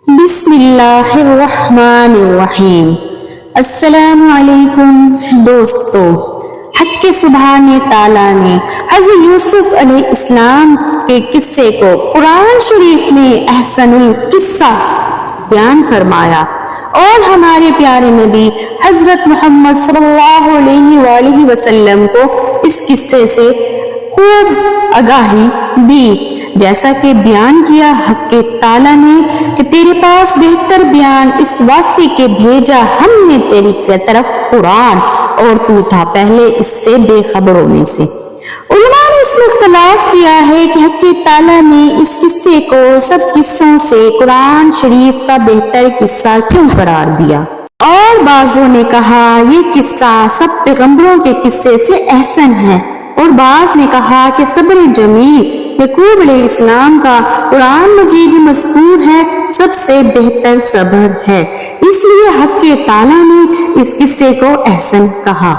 بسم اللہ الرحمن الرحیم۔ السلام علیکم دوستو، حق کے سبحانہ تعالیٰ نے حضرت یوسف علیہ السلام کے قصے کو قرآن شریف میں احسن القصہ بیان فرمایا اور ہمارے پیارے نبی حضرت محمد صلی اللہ علیہ وآلہ وسلم کو اس قصے سے خوب آگاہی دی، جیسا کہ بیان کیا حق تعالیٰ نے کہ تیرے پاس بہتر بیان اس واسطے کے بھیجا ہم نے تیری طرف قرآن اور تو تھا پہلے اس سے بے خبروں میں سے۔ علماء نے اس میں اختلاف کیا ہے کہ حق تعالیٰ نے اس قصے کو سب قصوں سے قرآن شریف کا بہتر قصہ کیوں قرار دیا، اور بعضوں نے کہا یہ قصہ سب پیغمبروں کے قصے سے احسن ہے، اور بعض نے کہا کہ صبر جمیل یعقوب علیہ السلام کا قرآن مجید میں مذکور ہے سب سے بہتر صبر ہے، اس لیے حق تعالیٰ نے اس قصے کو احسن کہا۔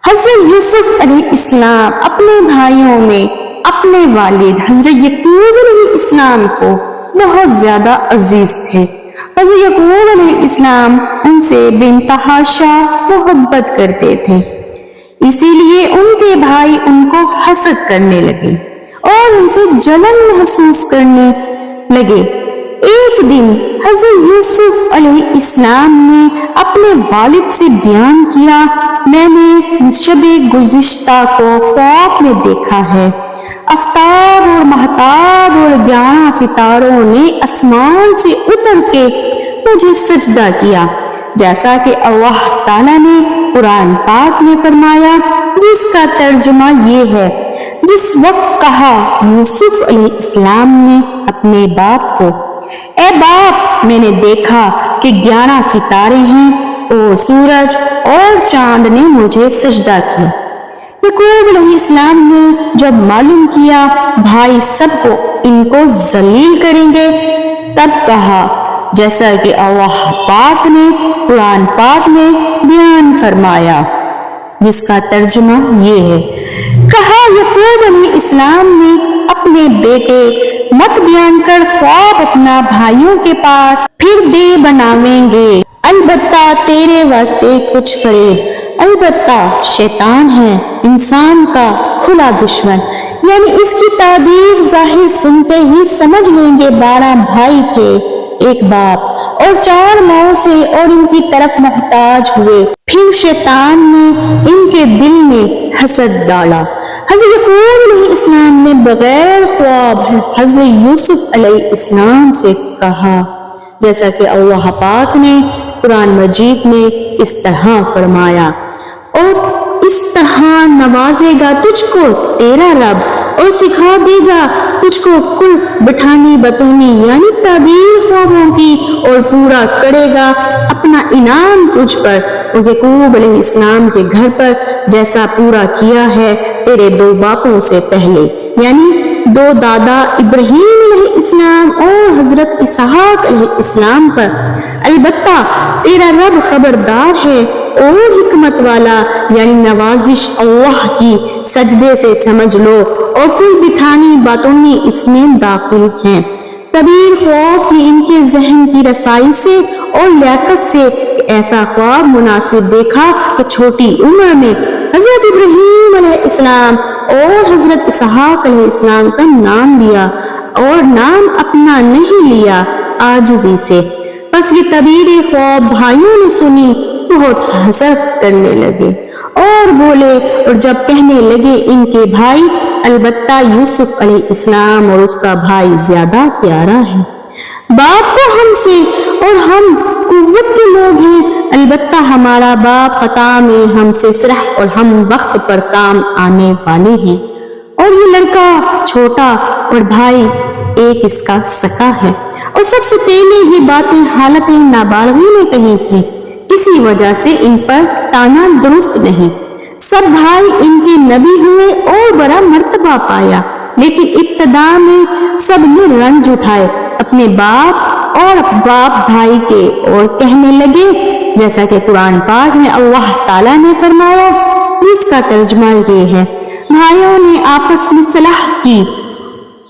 حضرت یوسف علیہ السلام اپنے بھائیوں میں اپنے والد حضرت یعقوب علیہ السلام کو بہت زیادہ عزیز تھے۔ حضرت یعقوب علیہ السلام ان سے بے انتہا محبت کرتے تھے، اسی لیے ان کے بھائی ان کو حسد کرنے لگے اور ان سے جلن محسوس کرنے لگے۔ ایک دن حضرت یوسف علیہ السلام نے اپنے والد سے بیان کیا، میں نے شب گزشتہ کو خواب میں دیکھا ہے، آفتاب اور مہتاب اور 11 ستاروں نے آسمان سے اتر کے مجھے سجدہ کیا، جیسا کہ اللہ تعالیٰ نے قرآن پاک میں فرمایا، جس کا ترجمہ یہ ہے۔ جس وقت کہا یوسف علیہ السلام نے اپنے باپ کو، اے باپ میں نے دیکھا کہ 11 ستارے ہیں اور سورج اور چاند نے مجھے سجدہ کیا۔ یعقوب علیہ السلام نے جب معلوم کیا بھائی سب کو ان کو ذلیل کریں گے، تب کہا جیسا کہ اللہ پاک نے قرآن پاک میں بیان فرمایا، جس کا ترجمہ یہ ہے۔ کہا یعقوب علیہ السلام نے اپنے بیٹے مت بیان کر خواب اپنا بھائیوں کے پاس پھر دے بناویں گے، البتہ تیرے واسطے کچھ فریب، البتہ شیطان ہے انسان کا کھلا دشمن، یعنی اس کی تعبیر ظاہر سنتے ہی سمجھ لیں گے 12 بھائی تھے ایک باپ اور 4 ماؤں سے اور ان کی طرف محتاج ہوئے، پھر شیطان نے ان کے دل میں حسد ڈالا۔ حضرت یعقوب علیہ السلام نے بغیر خواب حضرت یوسف علیہ السلام سے کہا، جیسا کہ اللہ پاک نے قرآن مجید میں اس طرح فرمایا، اور اس طرح نوازے گا تجھ کو تیرا رب اور سکھا دے گا تجھ کو کل بٹھانی بتونی یعنی تعبیر خوابوں کی، اور پورا کرے گا اپنا انعام تجھ پر اور یعقوب علیہ السلام کے گھر پر، جیسا پورا کیا ہے تیرے 2 باپوں سے پہلے، یعنی 2 دادا ابراہیم علیہ السلام اور حضرت اسحاق علیہ السلام پر، البتہ تیرا رب خبردار ہے اور حکمت والا، یعنی نوازش اللہ کی سجدے سے سمجھ لو، اور کل بٹھانی باتونی اس میں داخل ہیں۔ تعبیر خواب کی ان کے ذہن کی رسائی سے اور لیاقت سے ایسا خواب مناسب دیکھا کہ چھوٹی عمر میں حضرت ابراہیم علیہ السلام اور حضرت اسحاق علیہ السلام کا نام لیا، اور نام اپنا نہیں لیا عاجزی سے۔ پس یہ تعبیر خواب بھائیوں نے سنی، بہت حسد کرنے لگے اور بولے، اور جب کہنے لگے ان کے بھائی، البتہ یوسف علیہ السلام اور اس کا بھائی زیادہ پیارا ہے، باپ کو ہم سے اور ہم قوت کے لوگ ہیں، البتہ ہمارا باپ خطا میں ہم سے سرح اور ہم وقت پر کام آنے والے ہیں، اور یہ لڑکا چھوٹا اور بھائی ایک اس کا سکا ہے، اور سب سے پہلے یہ باتیں حالت نابالغی میں کہی تھی، کسی وجہ سے ان پر تانا درست نہیں۔ سب بھائی ان کے نبی ہوئے اور بڑا مرتبہ پایا، لیکن ابتدا میں سب نے رنج اٹھائے اپنے باپ اور باپ بھائی کے، اور کہنے لگے جیسا کہ قرآن پاک میں اللہ تعالیٰ نے فرمایا، جس کا ترجمہ یہ ہے، بھائیوں نے آپس میں صلح کی